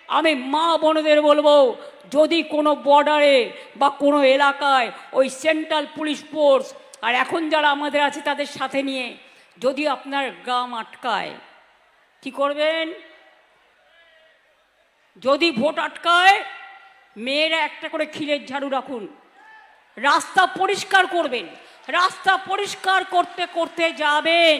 আমি মা বোনেদের বলবো, যদি কোনো বর্ডারে বা কোনো এলাকায় ওই সেন্ট্রাল পুলিশ ফোর্স আর এখন যারা আমাদের আছে তাদের সাথে নিয়ে যদি আপনার গ্রাম আটকায়, কি করবেন? যদি ভোট আটকায়, মেয়েরা একটা করে ক্ষীরের ঝাড়ু রাখুন, রাস্তা পরিষ্কার করবেন, রাস্তা পরিষ্কার করতে করতে যাবেন।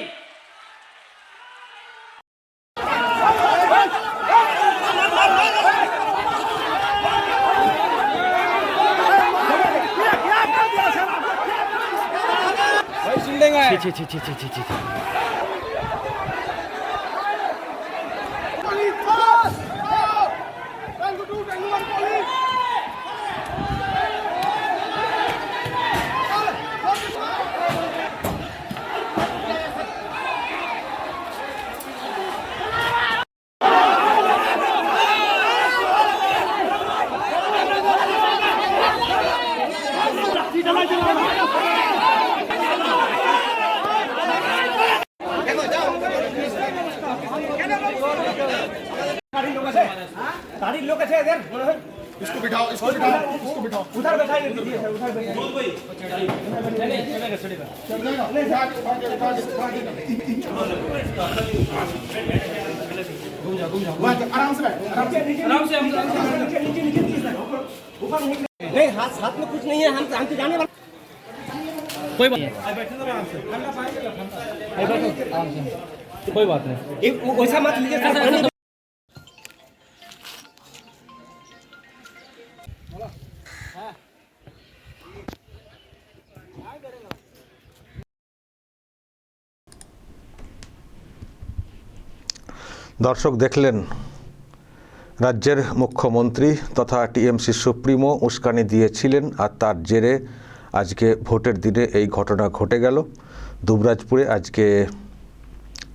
गाड़ी लोग है इधर, इसको बिठाओ, इसको बिठाओ, इसको बिठाओ। उधर बैठाइए दीजिए, उधर बैठाइए। नहीं चलेगा चलेगा। चल जाएगा। उठा के, उठा के, उठा के, उठा के। घूम जाओ। आराम से बैठ, आराम से। नीचे नीचे नीचे ऊपर नहीं, हाथ में कुछ नहीं है, हम तो जाने वाले। कोई बात नहीं, बैठे तो आराम से, ठंडा पानी आराम से, कोई बात नहीं। एक वैसा मत लीजिए सर। দর্শক দেখলেন রাজ্যের মুখ্যমন্ত্রী তথা টিএমসি সুপ্রিমো উস্কানি দিয়েছিলেন, আর তার জেরে আজকে ভোটের দিনে এই ঘটনা ঘটে গেল। দুবরাজপুরে আজকে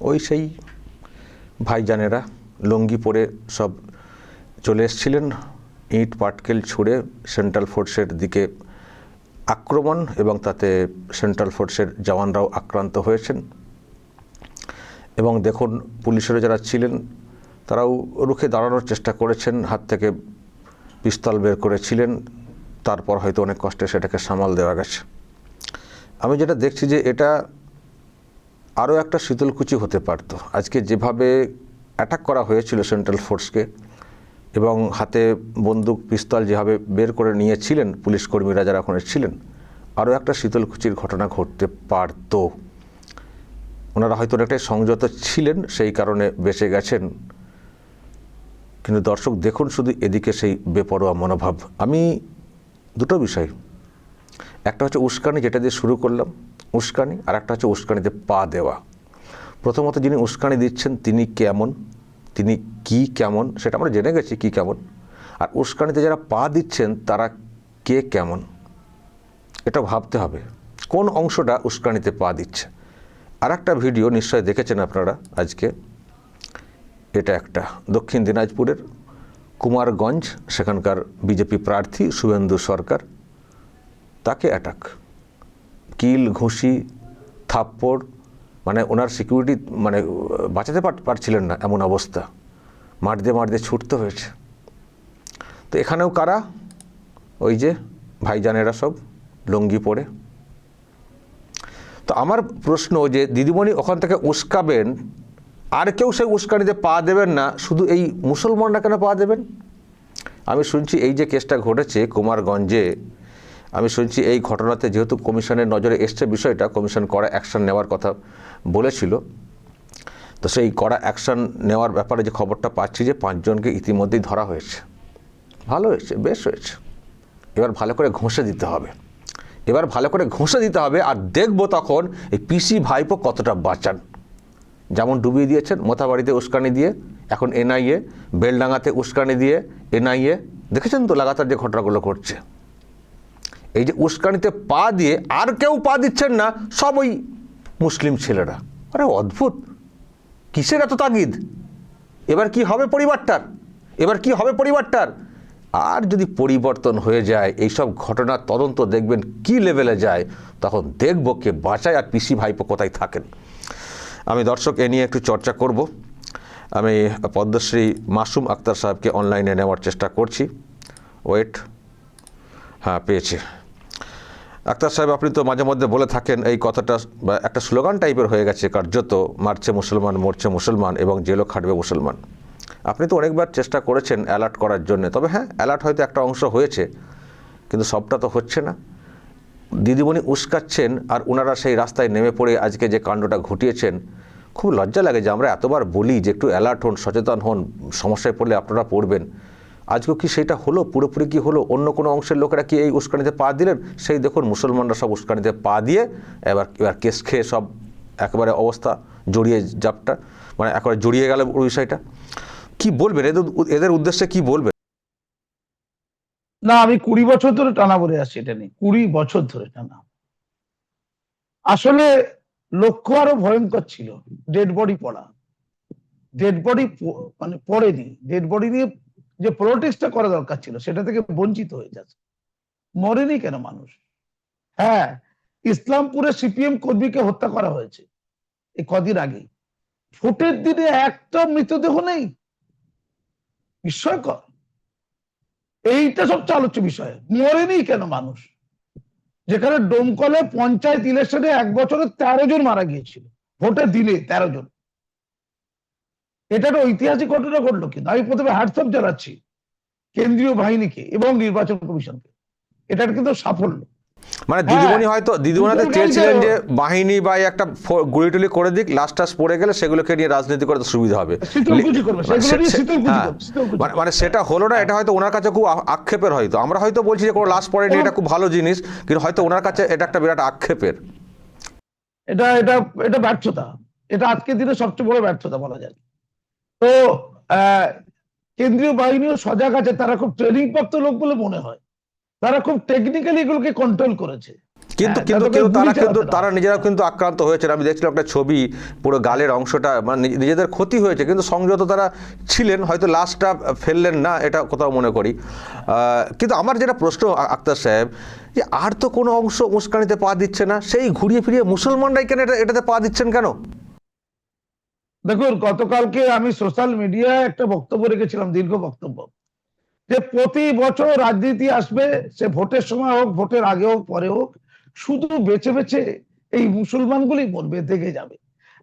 ওই সেই ভাইজানেরা লুঙ্গি পরে সব চলে এসেছিলেন, ইট পাটকেল ছুঁড়ে সেন্ট্রাল ফোর্সের দিকে আক্রমণ, এবং তাতে সেন্ট্রাল ফোর্সের জওয়ানরাও আক্রান্ত হয়েছেন। এবং দেখুন পুলিশেরা যারা ছিলেন তারাও রুখে দাঁড়ানোর চেষ্টা করেছেন, হাত থেকে পিস্তল বের করেছিলেন, তারপর হয়তো অনেক কষ্টে সেটাকে সামাল দেওয়া গেছে। আমি যেটা দেখছি যে এটা আরও একটা শীতলকুচি হতে পারত। আজকে যেভাবে অ্যাটাক করা হয়েছিল সেন্ট্রাল ফোর্সকে, এবং হাতে বন্দুক পিস্তল যেভাবে বের করে নিয়েছিলেন পুলিশ কর্মীরা যারা ওখানে ছিলেন, আরও একটা শীতলকুচির ঘটনা ঘটতে পারত। ওনারা হয়তো অনেকটাই সংযত ছিলেন, সেই কারণে বেঁচে গেছেন। কিন্তু দর্শক দেখুন শুধু এদিকে সেই বেপরোয়া মনোভাব। আমি দুটো বিষয়, একটা হচ্ছে উস্কানি, যেটা দিয়ে শুরু করলাম উস্কানি, আর একটা হচ্ছে উস্কানিতে পা দেওয়া। প্রথমত যিনি উস্কানি দিচ্ছেন তিনি কেমন, তিনি কি কেমন সেটা আমরা জেনে গেছি কি কেমন, আর উস্কানিতে যারা পা দিচ্ছেন তারা কে কেমন, এটা ভাবতে হবে কোন অংশটা উস্কানিতে পা দিচ্ছে। আর একটা ভিডিও নিশ্চয়ই দেখেছেন আপনারা আজকে, এটা একটা দক্ষিণ দিনাজপুরের কুমারগঞ্জ, সেখানকার বিজেপি প্রার্থী শুভেন্দু সরকার, তাকে অ্যাটাক, কিল ঘুষি থাপ্পড়, মানে ওনার সিকিউরিটি মানে বাঁচাতে পারছিলেন না এমন অবস্থা, মারতে মারতে ছুটতে হয়েছে। তো এখানেও কারা, ওই যে ভাইজানেরা সব লুঙ্গি পরে। তো আমার প্রশ্ন যে দিদিমণি ওখান থেকে উস্কাবেন, আর কেউ সেই উস্কানিতে পা দেবেন না, শুধু এই মুসলমানরা কেন পা দেবেন? আমি শুনছি এই যে কেসটা ঘটেছে কুমারগঞ্জে, আমি শুনছি এই ঘটনাতে যেহেতু কমিশনের নজরে এসছে বিষয়টা, কমিশন কড়া অ্যাকশন নেওয়ার কথা বলেছিল, তো সেই কড়া অ্যাকশন নেওয়ার ব্যাপারে যে খবরটা পাচ্ছি যে 5 জনকে ইতিমধ্যেই ধরা হয়েছে। ভালো হয়েছে, বেশ হয়েছে। এবার ভালো করে ঘষে দিতে হবে, এবার ভালো করে ঘষে দিতে হবে, আর দেখবো তখন এই পিসি ভাইপো কতটা বাঁচান। যেমন ডুবিয়ে দিয়েছেন মোথাবাড়িতে উস্কানি দিয়ে, এখন এনআইএ, বেলডাঙ্গাতে উস্কানি দিয়ে এনআইএ, দেখেছেন তো লাগাতার যে ঘটনাগুলো ঘটছে। এই যে উস্কানিতে পা দিয়ে আর কেউ পা দিচ্ছেন না, সব ওই মুসলিম ছেলেরা। আরে অদ্ভুত, কিসের এত তাগিদ? এবার কি হবে পরিবারটার, এবার কি হবে পরিবারটার? আর যদি পরিবর্তন হয়ে যায়, এইসব ঘটনার তদন্ত দেখবেন কি লেভেলে যায়, তখন দেখব কে বাঁচায় আর পিসি ভাইপো কোথায় থাকেন। আমি দর্শক এ নিয়ে একটু চর্চা করব। আমি পদ্মশ্রী মাসুম আক্তার সাহেবকে অনলাইনে নেওয়ার চেষ্টা করছি। ওয়েট, হ্যাঁ পেয়েছি। আক্তার সাহেব, আপনি তো মাঝে মধ্যে বলে থাকেন এই কথাটা, বা একটা স্লোগান টাইপের হয়ে গেছে কার্যত, মারছে মুসলমান মরছে মুসলমান এবং জেলও খাটবে মুসলমান। আপনি তো অনেকবার চেষ্টা করেছেন অ্যালার্ট করার জন্য, তবে হ্যাঁ অ্যালার্ট হয়তো একটা অংশ হয়েছে, কিন্তু সবটা তো হচ্ছে না। দিদিমণি উস্কাচ্ছেন আর ওনারা সেই রাস্তায় নেমে পড়ে আজকে যে কাণ্ডটা ঘটিয়েছেন, খুব লজ্জা লাগে যে আমরা এতবার বলি যে একটু অ্যালার্ট হন, সচেতন হন, সমস্যায় পড়লে আপনারা পড়বেন। আজকেও কি সেটা হলো? পুরোপুরি কি হলো? অন্য কোনো অংশের লোকেরা কি এই উস্কানিতে পা দিলেন? সেই দেখুন মুসলমানরা সব উস্কানিতে পা দিয়ে এবার কেস খেয়ে সব একেবারে অবস্থা জড়িয়ে জাপটা, মানে একেবারে জড়িয়ে গেল বিষয়টা। কি বলবেন এদের উদ্দেশ্যে, কি বলবেন? না, আমি 20 বছর ধরে টানা বলে আসছি এটা নিয়ে, 20 বছর ধরে টানা। আসলে লক্ষ্য আরো ভয়ঙ্কর ছিল, ডেড বডি পড়া। ডেড বডি মানে পড়েনি, ডেড বডি নিয়ে যে প্রোটেস্টটা করা দরকার ছিল সেটা থেকে বঞ্চিত হয়ে যাচ্ছে। মরেনি কেন মানুষ? হ্যাঁ, ইসলামপুরে সিপিএম কর্মীকে হত্যা করা হয়েছে এই কদিন আগে, ভোটের দিনে একটা মৃতদেহ নেই। বিস্ময়কর। এইটা সবচেয়ে আলোচ্য বিষয়, মরেনি কেন মানুষ? যেখানে ডোমকলে পঞ্চায়েত ইলেকশনে 1 বছরে 13 জন মারা গিয়েছিল, ভোটের দিনে 13 জন। এটা একটা ঐতিহাসিক ঘটনা ঘটলো। কিন্তু আমি প্রথমে হ্যাটসঅ্যাপ জানাচ্ছি কেন্দ্রীয় বাহিনীকে এবং নির্বাচন কমিশনকে, এটা কিন্তু সাফল্য। মানে দিদিমণি হয়তো দিদিমণি চেয়েছিলেন যে বাহিনী বা একটা গুলিটুলি করে দিক, লাস্ট টাস পড়ে গেলে সেগুলোকে নিয়ে রাজনীতি করতে সুবিধা হবে, মানে সেটা হলো না। এটা হয়তো ওনার কাছে খুব আক্ষেপের। হয়তো আমরা হয়তো বলছি যে কোনো লাশ পড়েনি, এটা খুব ভালো জিনিস, কিন্তু হয়তো ওনার কাছে এটা একটা বিরাট আক্ষেপের। এটা এটা এটা ব্যর্থতা, এটা আজকের দিনে সবচেয়ে বড় ব্যর্থতা বলা যায়। তো কেন্দ্রীয় বাহিনীও সজাগ আছে, তারা খুব ট্রেনিং প্রাপ্ত লোক বলে মনে হয়, তারা খুব টেকনিক্যালি এগুলোকে কন্ট্রোল করেছে। কিন্তু তারা নিজেরা কিন্তু আক্রান্ত হয়েছে। আমি দেখছিলাম একটা ছবি, পুরো গালের অংশটা, মানে নিজেদের ক্ষতি হয়েছে, কিন্তু সংযত তারা ছিলেন, হয়তো লাশটা ফেললেন না, এটা কোথাও মনে করি। কিন্তু আমার যেটা প্রশ্ন আক্তার সাহেব, যে আর তো কোনো অংশ উস্কানিতে পা দিচ্ছে না, সেই ঘুরিয়ে ফিরিয়ে মুসলমানরাই কেন এটাতে পা দিচ্ছেন কেন? দেখুন, গতকালকে আমি সোশ্যাল মিডিয়ায় একটা বক্তব্য রেখেছিলাম, দীর্ঘ বক্তব্য, যে প্রতি বছর রাজনীতি আসবে, সে ভোটের সময় হোক, ভোটের আগে হোক, পরে হোক, শুধু বেছে বেছে এই মুসলমানগুলি মরবে, দেখে যাবে।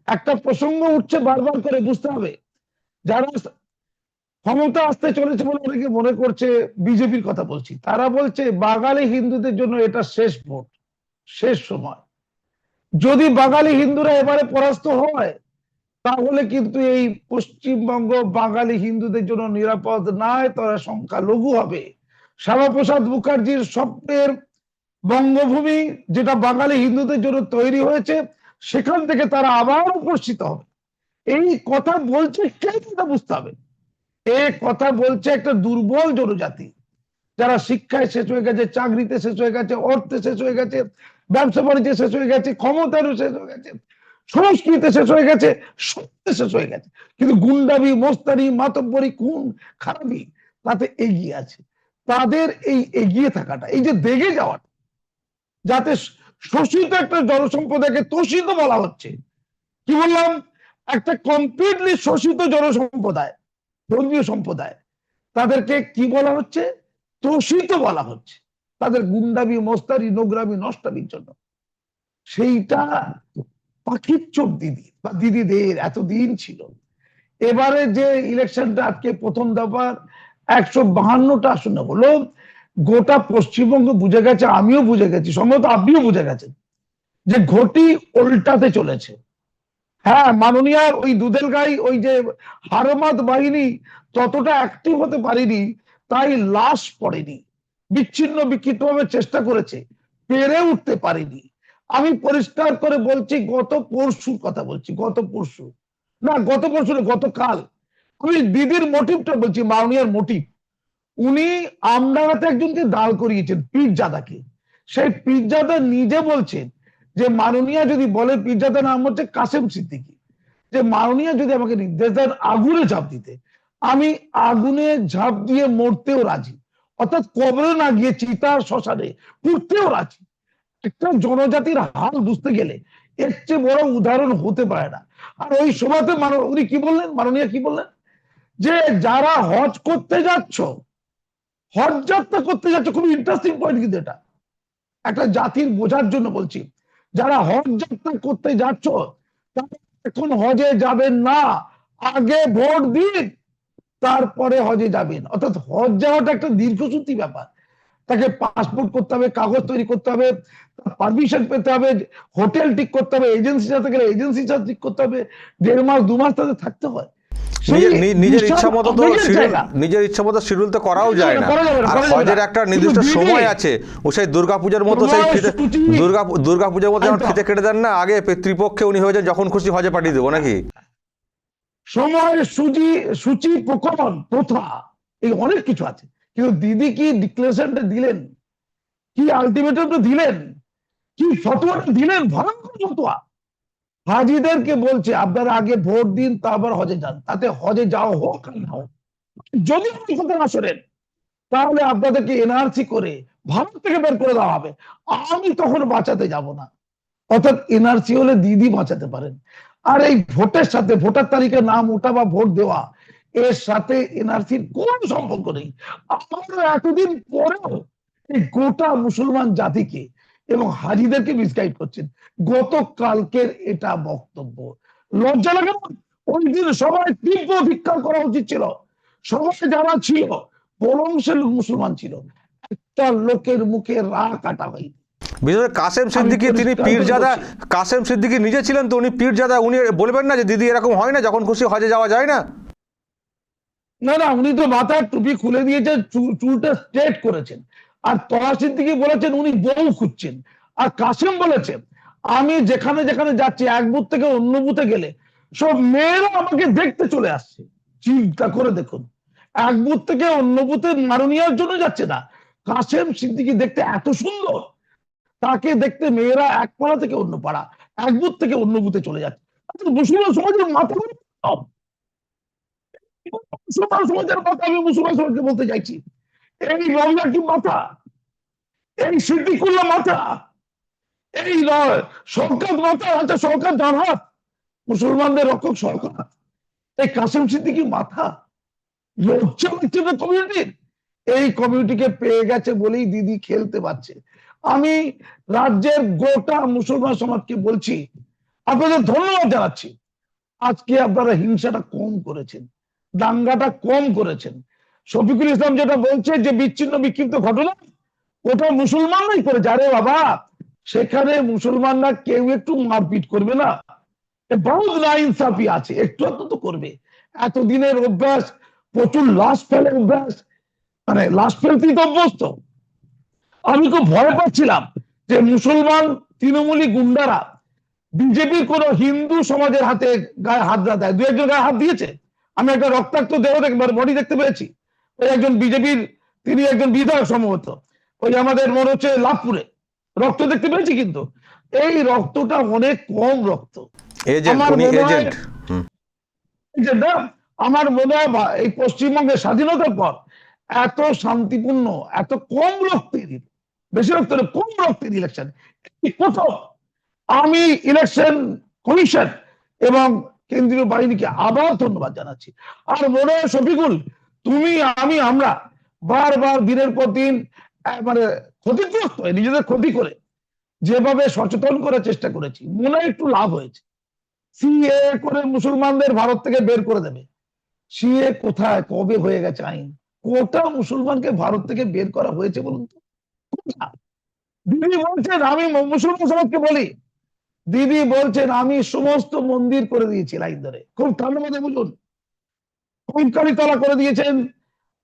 একটা প্রসঙ্গ উঠছে বারবার করে, বুঝতে হবে যারা ক্ষমতা আসতে চলেছে বলে অনেকে মনে করছে, বিজেপির কথা বলছি, তারা বলছে বাঙালি হিন্দুদের জন্য এটা শেষ ভোট, শেষ সময়। যদি বাঙালি হিন্দুরা এবারে পরাস্ত হয়, তাহলে কিন্তু এই পশ্চিমবঙ্গ বাঙালি হিন্দুদের জন্য নিরাপদ নয়, তারা সংখ্যালঘু হবে। শ্যামাপ্রসাদ মুখার্জির স্বপ্নের বঙ্গভূমি, যেটা বাঙালি হিন্দুদের জন্য তৈরি হয়েছে, সেখান থেকে তারা আবার উপস্থিত হবে। এই কথা বলছে কে, এটা বুঝতে হবে। এই কথা বলছে একটা দুর্বল জনজাতি, যারা শিক্ষায় শেষ হয়ে গেছে, চাকরিতে শেষ হয়ে গেছে, অর্থে শেষ হয়ে গেছে, ব্যবসা বাণিজ্যে শেষ হয়ে গেছে, ক্ষমতারও শেষ হয়ে গেছে, সংস্কৃতি শেষ হয়ে গেছে, সত্যি শেষ হয়ে গেছে, কিন্তু গুন্ডামি, মস্তানি, মাতব্বরি, খুন খারাপি তাতে এগিয়ে আছে। তাদের এই এগিয়ে থাকাটা, এই যে দেখে যাওয়াটা, যাতে শোষিত একটা জনসম্প্রদায়কে তোষিত বলা হচ্ছে, কি বললাম, একটা কমপ্লিটলি শোষিত জনসম্প্রদায়, ধর্মীয় সম্প্রদায়, তাদেরকে কি বলা হচ্ছে? তোষিত বলা হচ্ছে, তাদের গুন্ডামি, মস্তানি, নোংরামি, নষ্টামির জন্য। সেইটা পাখির চোখ দিদি বা দিদিদের এতদিন ছিল। এবারে যে ইলেকশনটা আজকে প্রথম দফার 152টা আসনে হলো, গোটা পশ্চিমবঙ্গ বুঝে গেছে, আমিও বুঝে গেছি, সম্ভবত আপনিও বুঝে গেছেন, যে ঘটি উল্টাতে চলেছে। হ্যাঁ, মাননীয় ওই দুধেল গাই, ওই যে হারমাত বাহিনী ততটা অ্যাক্টিভ হতে পারেনি, তাই লাশ পড়েনি, বিচ্ছিন্ন বিক্ষিপ্ত ভাবে চেষ্টা করেছে, পেরে উঠতে পারেনি। আমি পরিষ্কার করে বলছি, গত পরশুর কথা বলছি, গতকাল আমি দিদির মোটিভটা বলছি, মাননীয়ার মোটিভ। উনি আমডাঙ্গাতে একজনকে দাঁড় করিয়েছেন, পীরজাদাকে। সেই পীরজাদা নিজে বলছেন যে মাননীয়া যদি বলে, পীরজাদার নাম হচ্ছে কাসেম সিদ্দিকী, যে মাননীয়া যদি আমাকে নির্দেশ দেন আগুনে ঝাঁপ দিতে, আমি আগুনে ঝাঁপ দিয়ে মরতেও রাজি, অর্থাৎ কবরে না গিয়ে চিতার শ্মশানে পুড়তেও রাজি। একটা জনজাতির হাল বুঝতে গেলে এর চেয়ে বড় উদাহরণ হতে পারে না। আর ওই সভাতে উনি কি বললেন, মাননীয় কি বললেন, যে যারা হজ করতে যাচ্ছ, হজ যাত্রা করতে যাচ্ছ, খুব ইন্টারেস্টিং পয়েন্ট কিন্তু এটা, একটা জাতির বোঝার জন্য বলছি, যারা হজ যাত্রা করতে যাচ্ছ তারা এখন হজে যাবেন না, আগে ভোট দিন তারপরে হজে যাবেন। অর্থাৎ হজ যাওয়াটা একটা দীর্ঘসূত্রী ব্যাপার, তাকে পাসপোর্ট করতে হবে, কাগজ তৈরি করতে হবে, পারমিশন পেতে হবে, হোটেল ঠিক করতে হবে, এজেন্সি সাথে গেলে এজেন্সি সাথে ঠিক করতে হবে, 1.5 মাস 2 মাস তাদের থাকতে হয়। নিজের ইচ্ছা মতো তো নিজের ইচ্ছা মতো শিডিউল তো করাও যায় না। আর হজের একটা নির্দিষ্ট সময় আছে, ও সেই দুর্গাপূজার মতো, সেই দুর্গাপূজার মতো যেমন ফিতে কেটে দেন না, আগে পিতৃপক্ষে উনি হয়ে যান, যখন খুশি হজে পাঠিয়ে দেবো নাকি। সময় সূচি প্রকরণ প্রথা এই অনেক কিছু আছে, কিন্তু দিদি কি ডিক্লারেশনটা দিলেন, কি আলটিমেটামটা দিলেন, কি ফতোয়াটা দিলেন, ভয়ঙ্কর ফতোয়া। হাজিদেরকে বলছে আপনারা আগে ভোট দিন তারপর হজে যান, তাতে হজে যাওয়া হোক আর না হোক। যদি আপনি কথা না শোনেন তাহলে আপনাদেরকে এনআরসি করে ভারত থেকে বের করে দেওয়া হবে, আমি তখন বাঁচাতে যাব না। অর্থাৎ এনআরসি হলে দিদি বাঁচাতে পারেন। আর এই ভোটের সাথে, ভোটার তালিকায় নাম ওঠা বা ভোট দেওয়া, এর সাথে এনআরসির কোন সম্পর্ক নেই। আপনারা এতদিন পরেও এই গোটা মুসলমান জাতিকে এবং হাজিদেরকে মিসগাইড করছেন। গতকালকের এটা বক্তব্য, লজ্জা লাগে না? ওই দিন সবাই তীব্র ধিক্কার করা উচিত ছিল। সবাই যারা ছিল বড় অংশের লোক মুসলমান ছিল, একটা লোকের মুখে রা কাটা হয়নি। বিশেষ করে কাসেম সিদ্দিকী, তিনি পীরজাদা, কাসেম সিদ্দিকী নিজে ছিলেন তো, উনি পীরজাদা, উনি বলবেন না যে দিদি এরকম হয় না, যখন খুশি হজে যাওয়া যায় না? না না, উনি তো মাথার টুপি খুলে দিয়েছেন, চুলটা স্ট্রেট করেছেন। আর তহা সিদ্দিকী বলেছেন উনি বউ খুঁজছেন। আর কাসেম বলেছেন আমি যেখানে যেখানে যাচ্ছি, এক বুথ থেকে অন্য বুথে গেলে সব মেয়েরা আমাকে দেখতে চলে আসছে। চিন্তা করে দেখুন, এক বুথ থেকে অন্য বুথে মাননীয়ার জন্য যাচ্ছে না, কাসেম সিদ্দিকী দেখতে এত সুন্দর, তাকে দেখতে মেয়েরা এক পাড়া থেকে অন্য পাড়া, এক বুথ থেকে অন্য বুথে চলে যাচ্ছে। মুসলমান সমাজের মাথা, মুসলমান সমাজের মাথা, আমি মুসলমান সমাজকে বলতে চাইছি, এই রমজা কি মাথা, এই সিদ্দিকুল্লাহ মাথা, এই সরকার মাথা, আচ্ছা সরকার ডান হাত, মুসলমানদের রক্ষক সরকার, এই কাসেম সিদ্দিকী মাথা। লজ্জা লাগছে না কমিউনিটির? এই কমিউনিটিকে পেয়ে গেছে বলেই দিদি খেলতে পারছে। আমি রাজ্যের গোটা মুসলমান সমাজকে বলছি, আপনাদের ধন্যবাদ জানাচ্ছি, আজকে আপনারা হিংসাটা কম করেছেন, দাঙ্গাটা কম করেছেন। শফিকুল ইসলাম যেটা বলছে যে বিচ্ছিন্ন বিক্ষিপ্ত ঘটনা, ওটা মুসলমানরাই করেছে। আরে বাবা, সেখানে মুসলমানরা কেউ একটু মারপিট করবে না? বহুত নাইনসাফি আছে, একটু তো করবে। এতদিনের অভ্যাস, প্রচুর লাশ ফেলে অভ্যাস, মানে লাশ ফেলতেই তো অভ্যস্ত। আমি খুব ভয় পাচ্ছিলাম যে মুসলমান তৃণমূলী গুন্ডারা বিজেপির কোন হিন্দু সমাজের হাতে গায়ে হাত না দেয়। 2-1 জন গায়ে হাত দিয়েছে, আমি একটা রক্তাক্ত দেহ বডি দেখতে পেয়েছি। ওই একজন বিজেপির, তিনি একজন বিধায়ক সম্ভবত, ওই আমাদের মনে হচ্ছে লাভপুরে, রক্ত দেখতে পেয়েছি। কিন্তু এই রক্তটা অনেক কম রক্ত। আমার মনে হয় এই পশ্চিমবঙ্গের স্বাধীনতার পর এত শান্তিপূর্ণ, এত কম রক্তের, বেশি রক্তের কম রক্তের ইলেকশন প্রথম। আমি ইলেকশন কমিশন এবং কেন্দ্রীয় বাহিনীকে আবার ধন্যবাদ জানাচ্ছি। আর মনে হয় শফিকুল, তুমি, আমি, আমরা বারবার দিনের পর দিন মানে ক্ষতিগ্রস্ত হয়ে নিজেদের ক্ষতি করে যেভাবে সচেতন করার চেষ্টা করেছি, মনে হয় একটু লাভ হয়েছে। সিএ করে মুসলমানদের ভারত থেকে বের করে দেবে। সিএ কোথায়, কবে হয়ে গেছে আইন? কোটা মুসলমানকে ভারত থেকে বের করা হয়েছে বলুন তো? দিদি বলছেন, আমি মুসলমান সমাজকে বলি, দিদি বলছেন আমি সমস্ত মন্দির করে দিয়েছি লাইন ধরে। খুব ঠান্ডা মাথায় বুঝুন, কঙ্কালীতলা করে দিয়েছেন,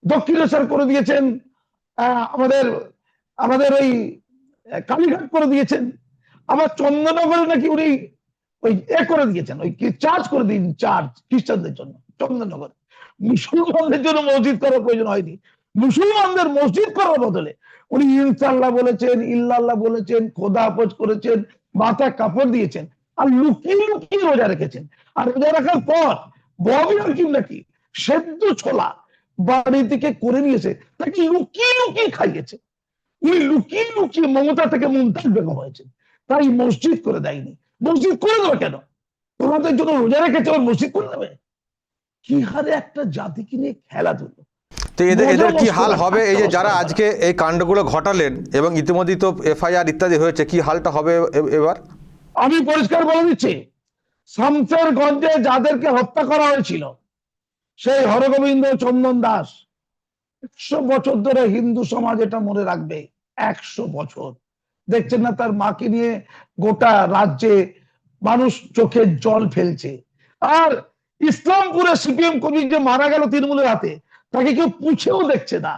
দক্ষিণেশ্বর করে দিয়েছেন, আমাদের ওই কালীঘাট করে দিয়েছেন, আবার চন্দননগরে নাকি উনি ওই করে দিয়েছেন, ওই চার্জ করে দিন, চার্জ খ্রিস্টানদের জন্য চন্দননগরে। মুসলমানদের জন্য মসজিদ করার প্রয়োজন হয়নি। মুসলমানদের মসজিদ করার বদলে উনি ইনশাল্লাহ বলেছেন, ইল্লাল্লাহ বলেছেন, খোদা হাফেজ করেছেন, মাথায় কাপড় দিয়েছেন, আর লুকিয়ে লুকিয়ে রোজা রেখেছেন। আর রোজা রাখার পর ববি হাকিম নাকি সেদ্ধ ছোলা বাড়ি থেকে করে নিয়েছে, তাকে লুকিয়ে লুকিয়ে খাইয়েছে। উনি লুকিয়ে লুকিয়ে মমতা থেকে মুমতাজ বেগম হয়েছেন, তাই মসজিদ করে দেয়নি। মসজিদ করে দেবে কেন? তোমাদের জন্য রোজা রেখেছে, মসজিদ করে দেবে? কি হারে একটা জাতিকে নিয়ে খেলাধুলো! তো এদের কি হাল মজা হবে, এই যে যারা মস্করা আজকে এই কাণ্ডগুলো ঘটালেন এবং ইতিমধ্যেই তো এফআইআর ইত্যাদি হয়েছে, কি হালটা হবে এবার? আমি পরিষ্কার বলে দিচ্ছি, শামসেরগঞ্জে যাদেরকে হত্যা করা হয়েছিল, সেই হরগোবিন্দ চন্দন দাস, 100 বছর ধরে হিন্দু সমাজ এটা মনে রাখবে। 100 বছর দেখছেন না তার মাকে নিয়ে গোটা রাজ্যে মানুষ চোখে জল ফেলছে। আর ইসলামপুরে সিপিএম কর্মী যে মারা গেল তৃণমূলের হাতে, তাকে কেউ পুছেও দেখছে না।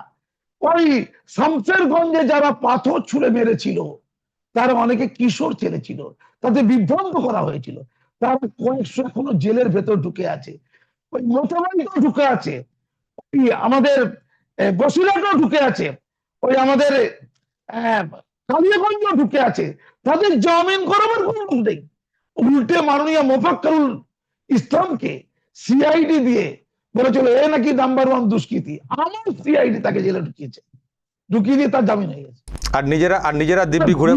ওই শামসেরগঞ্জে যারা পাথর ছুঁড়ে মেরেছিল, তারা অনেকে কিশোর ছেলে ছিল, তাদের বিভ্রান্ত করা হয়েছিল, তারা কয়েকশো এখনো জেলের ভেতর ঢুকে আছে, ওই মোটামুটিও ঢুকে আছে, ওই আমাদের বসিরহাটও ঢুকে আছে, ওই আমাদের কালিয়াগঞ্জও ঢুকে আছে। তাদের জামিন করাবার কোনো লোক নেই। উল্টে মাননীয় মোফাক্কারুল ইসলামকে সিআইডি দিয়ে বলেছিল এ নাকি নাম্বার 1 দুষ্কৃতী। আমার সিআইডি তাকে জেলে ঢুকিয়ে দিয়ে তার জামিন হয়ে গেছে। আর নিজেরা দিব্যি ঘুরে,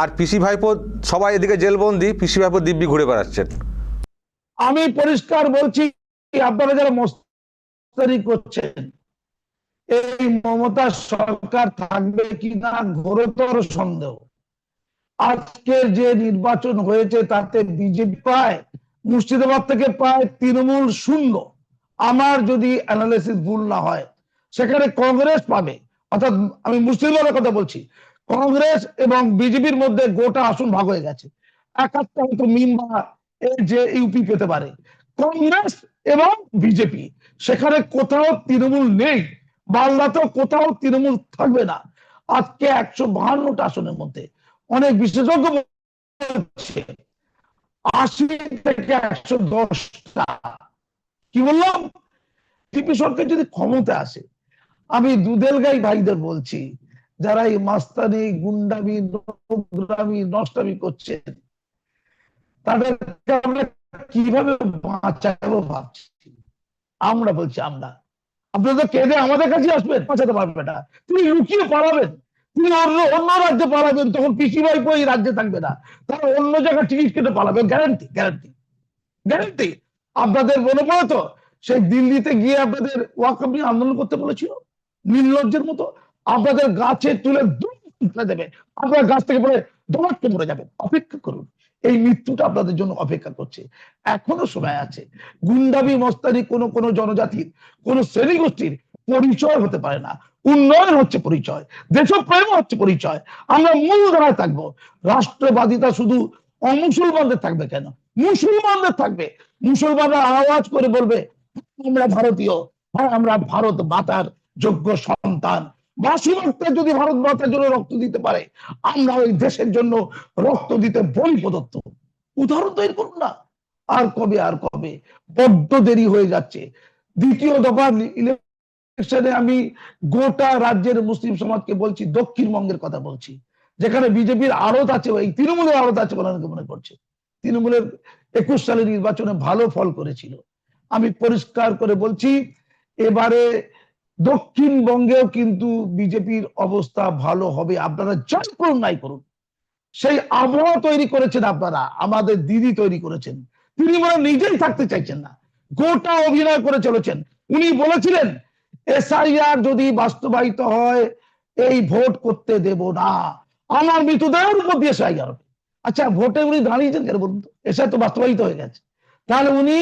আর পিসি ভাইপো সবাই এদিকে জেলবন্দি, পিসি ভাইপো দিব্যি ঘুরে বেড়াচ্ছেন। আমি পরিষ্কার বলছি, আপনারা যারা মস্তানি করছেন, এই মমতা সরকার থাকবে কিনা ঘোরতর সন্দেহ। আজকের যে নির্বাচন হয়েছে তাতে বিজেপি পায়, মুর্শিদাবাদ থেকে পায় তৃণমূল 0। আমার যদি অ্যানালিসিস ভুল না হয়, সেখানে কংগ্রেস পাবে, অর্থাৎ আমি মুর্শিদাবাদের কথা বলছি, কংগ্রেস এবং বিজেপির মধ্যে গোটা আসন ভাগ হয়ে গেছে। একটা হয়তো মিম্বা এর যে ইউপি পেতে পারে, কংগ্রেস এবং বিজেপি, সেখানে কোথাও তৃণমূল নেই। মালদাতেও কোথাও তৃণমূল থাকবে না। আজকে 152টা আসনের মধ্যে অনেক বিশেষজ্ঞ বলছে 80 থেকে 110টা। কি বললাম? টিপি সরকার যদি ক্ষমতা আসে, আমি দুধেলগাই ভাইদের বলছি, যারা এই মাস্তানি, গুন্ডামি, নোংরামি, নষ্টামি করছেন, তাদেরকে আমরা কিভাবে বাঁচাবো ভাবছি। আমরা বলছি, আপনারা তো কেঁদে আমাদের কাছে আসবেন, বাঁচাতে পারবে না। তিনি লুকিয়ে পালাবেন, তিনি অন্য রাজ্যে পালাবেন, তখন পিসি ভাইপো এই রাজ্যে থাকবে না, তারা অন্য জায়গায় টিকিট কেটে পালাবেন, গ্যারান্টি গ্যারান্টি গ্যারান্টি। আপনাদের মনে পড়ে তো সেই দিল্লিতে গিয়ে আপনাদের ওয়াকআপ নিয়ে আন্দোলন করতে বলেছিল, নির্লজ্জের মতো। আপনাদের গাছে তুলে দুলে দেবে, আপনারা গাছ থেকে পড়ে দমাটকে পড়ে যাবেন। অপেক্ষা করুন, এই মৃত্যুটা আপনাদের জন্য অপেক্ষা করছে, এখনো সময় আছে। গুন্ডামি মস্তানি কোনো জনজাতির, কোন শ্রেণী গোষ্ঠীর পরিচয় হতে পারে না। উন্নয়ন হচ্ছে পরিচয়, দেশপ্রেম হচ্ছে পরিচয়। আমরা মূল ধারায় থাকবো। রাষ্ট্রবাদিতা শুধু অমুসলমানদের থাকবে কেন? মুসলমানদের থাকবে। মুসলমানরা আওয়াজ করে বলবে আমরা ভারতীয়, হ্যাঁ আমরা ভারত মাতার যোগ্য সন্তান। মাসুমাত্রা যদি ভারত মাতার জন্য রক্ত দিতে পারে, আমরা ওই দেশের জন্য রক্ত দিতে বলি প্রদত্ত। উদাহরণ তৈরি করুন না। আর কবে, আর কবে? বড্ড দেরি হয়ে যাচ্ছে। দ্বিতীয় দফা ইলেকশনে আমি গোটা রাজ্যের মুসলিম সমাজকে বলছি, দক্ষিণবঙ্গের কথা বলছি, যেখানে বিজেপির আড়ত আছে, এই তৃণমূলের আড়ত আছে বলে অনেকে মনে করছে। তৃণমূলের 21 সালের নির্বাচনে ভালো ফল করেছিল। আমি পরিষ্কার করে বলছি, এবারে দক্ষিণবঙ্গেও কিন্তু বিজেপির অবস্থা ভালো হবে। আপনারা যাই করুন নাই করুন, সেই আবহাওয়া তৈরি করেছেন আপনারা, আমাদের দিদি তৈরি করেছেন। তিনি মনে নিজেই থাকতে চাইছেন না, গোটা অভিনয় করে চলেছেন। উনি বলেছিলেন এসআইআর যদি বাস্তবায়িত হয় এই ভোট করতে দেব না, আমার মৃতদেহের উপর দিয়ে এসআইআর হবে। আচ্ছা, ভোটে উনি দাঁড়িয়েছেন কেন বলুন তো? এসআইআর তো বাস্তবায়িত হয়ে গেছে, তাহলে উনি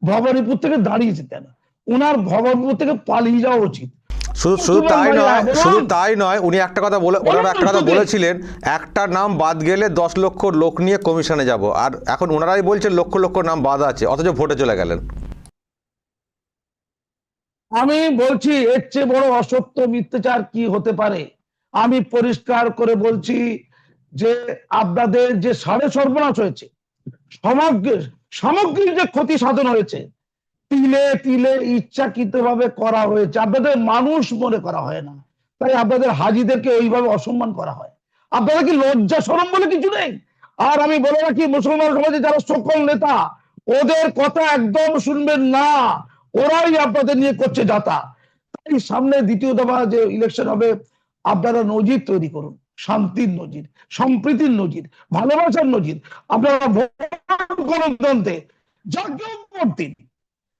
ভবানীপুর থেকে দাঁড়িয়েছেন কেন? উনার ভবানীপুর থেকে পালিয়ে যাওয়া উচিত। শুধু তাই নয়, উনি একটা কথা বলেছিলেন, একটা নাম বাদ গেলে 10 লক্ষ লোক নিয়ে কমিশনে যাব, আর এখন ওনারাই বলছেন লক্ষ লক্ষ নাম বাদ আছে, অথচ ভোটে চলে গেলেন। আমি বলছি এর চেয়ে বড় অসত্য মিথ্যাচার কি হতে পারে? আমি পরিষ্কার করে বলছি যে আপনাদের যে সাড়ে সর্বনাশ হয়েছে, সামগ্রিক যে ক্ষতি সাধন হয়েছে, তিলে তিলে ইচ্ছাকৃতভাবে করা হয়েছে। আপনাদের মানুষ মনে করা হয় না, তাই আপনাদের হাজিদেরকে ওইভাবে অসম্মান করা হয়। আপনাদের কি লজ্জা শরম বলে কিছু নেই? আর আমি বলে রাখি, মুসলমান সমাজে যারা সকল নেতা, ওদের কথা একদম শুনবেন না, ওরাই আপনাদের নিয়ে করছে যাতা। তাই সামনে দ্বিতীয় দফা যে ইলেকশন হবে, আপনারা নজির তৈরি করুন। শান্তির নজির, সম্প্রীতির নজির, ভালোবাসার নজির। আপনারা গণতন্ত্রে যাকেও ভোট দিন,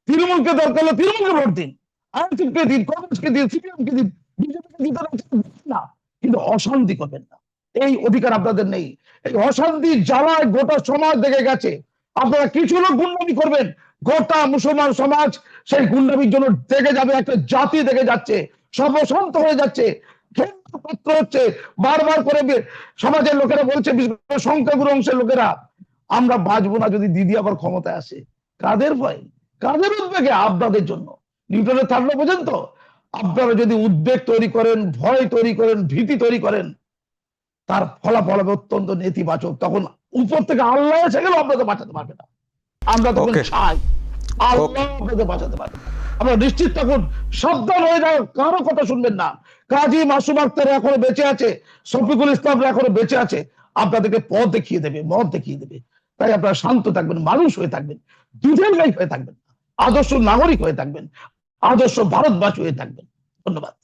তৃণমূলকে দরকার হলে তৃণমূলকে ভোট দিন, আইএসএফকে দিন, কংগ্রেসকে দিন, সিপিএমকে দিন, বিজেপিকে দিতে না, কিন্তু অশান্তি করবেন না। এই অধিকার আপনাদের নেই। এই অশান্তির জ্বালায় গোটা সমাজ দেখে গেছে। আপনারা কিছু লোক গুন্ডামি করবেন, গোটা মুসলমান সমাজ সেই গুন্ডামির জন্য দেখে যাবে, একটা জাতি দেখে যাচ্ছে, সর্বশান্ত হয়ে যাচ্ছে, পাত্র হচ্ছে। বারবার করে সমাজের লোকেরা বলছে, বিশেষ করে সংখ্যাগুরু অংশের লোকেরা, আমরা বাঁচবো না যদি দিদি আবার ক্ষমতায় আসে। কাদের ভয়, কাদের উদ্বেগে? আপনাদের জন্য। নিউটনের থার্ড ল বোঝেন তো? আপনারা যদি উদ্বেগ তৈরি করেন, ভয় তৈরি করেন, ভীতি তৈরি করেন, তার ফলাফল হবে অত্যন্ত নেতিবাচক। তখন উপর থেকে আল্লাহ এসে গেল, আপনাদের বাঁচাতে পারবে না। আমরা তখন চাই আল্লাহ আপনাদের বাঁচাতে পারবে না। আপনারা নিশ্চিত থাকুন, সাবধান হয়ে যাও, কারো কথা শুনবেন না। কাজী মাসুম আক্তার এখনো বেঁচে আছে, শফিকুল ইসলাম এখনো বেঁচে আছে, আপনাদেরকে পথ দেখিয়ে দেবে, মত দেখিয়ে দেবে। তাই আপনারা শান্ত থাকবেন, মানুষ হয়ে থাকবেন, দুধের গাই হয়ে থাকবেন, আদর্শ নাগরিক হয়ে থাকবেন, আদর্শ ভারতবাসী হয়ে থাকবেন। ধন্যবাদ।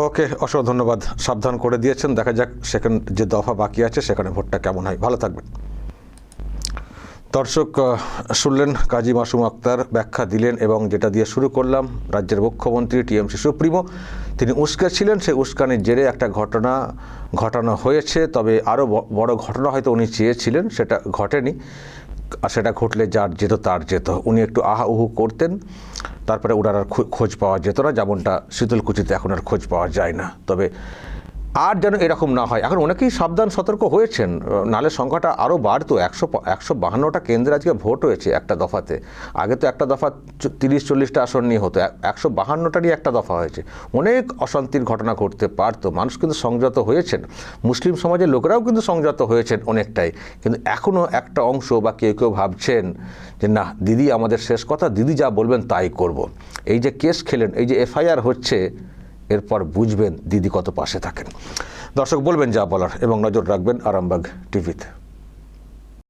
ওকে, অসংখ্য ধন্যবাদ। সাবধান করে দিয়েছেন, দেখা যাক সেখানে যে দফা বাকি আছে সেখানে ভোটটা কেমন হয়। ভালো থাকবেন। দর্শক শুনলেন, কাজী মাসুম আক্তার ব্যাখ্যা দিলেন, এবং যেটা দিয়ে শুরু করলাম, রাজ্যের মুখ্যমন্ত্রী টিএমসি সুপ্রিমো তিনি উস্কেছিলেন, সেই উস্কানির জেরে একটা ঘটনা ঘটানো হয়েছে। তবে আরও বড় ঘটনা হয়তো উনি চেয়েছিলেন, সেটা ঘটেনি। আর সেটা ঘটলে যার যেত তার যেত। উনি একটু আহা উহু করতেন, তারপরে ওনার আর খোঁজ পাওয়া যেত না, যেমনটা শীতলকুচিতে এখন আর খোঁজ পাওয়া যায় না। তবে আর যেন এরকম না হয়, এখন অনেকেই সাবধান সতর্ক হয়েছেন, নালে সংখ্যাটা আরও বাড়তো। 152টা কেন্দ্রে আজকে ভোট হয়েছে একটা দফাতে। আগে তো একটা দফা 30-40টা আসন নিয়ে হতো, 152টারই একটা দফা হয়েছে। অনেক অশান্তির ঘটনা ঘটতে পারতো। মানুষ কিন্তু সংযত হয়েছেন, মুসলিম সমাজের লোকেরাও কিন্তু সংযত হয়েছেন অনেকটাই। কিন্তু এখনও একটা অংশ বা কেউ কেউ ভাবছেন যে না, দিদি আমাদের শেষ কথা, দিদি যা বলবেন তাই করব। এই যে কেস খেলেন, এই যে এফআইআর হচ্ছে, এরপর বুঝবেন দিদি কত পাশে থাকেন। দর্শক বলবেন যা বলার, এবং নজর রাখবেন আরামবাগ টিভিতে।